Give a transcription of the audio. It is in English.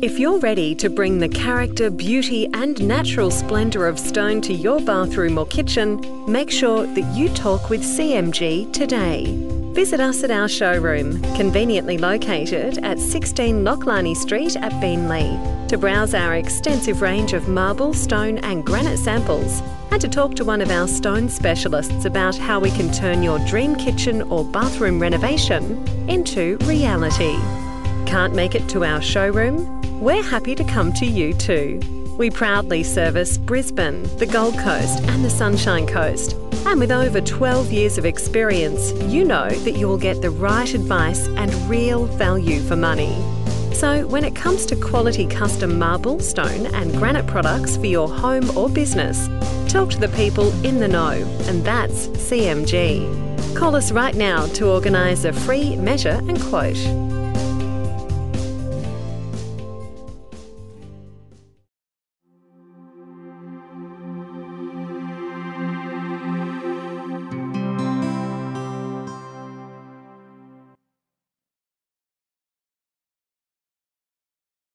If you're ready to bring the character, beauty and natural splendour of stone to your bathroom or kitchen, make sure that you talk with CMG today. Visit us at our showroom, conveniently located at 16 Lochlani Street at Beenleigh, to browse our extensive range of marble, stone and granite samples, and to talk to one of our stone specialists about how we can turn your dream kitchen or bathroom renovation into reality. Can't make it to our showroom? We're happy to come to you too. We proudly service Brisbane, the Gold Coast and the Sunshine Coast. And with over 12 years of experience, you know that you will get the right advice and real value for money. So when it comes to quality custom marble, stone and granite products for your home or business, talk to the people in the know, and that's CMG. Call us right now to organise a free measure and quote.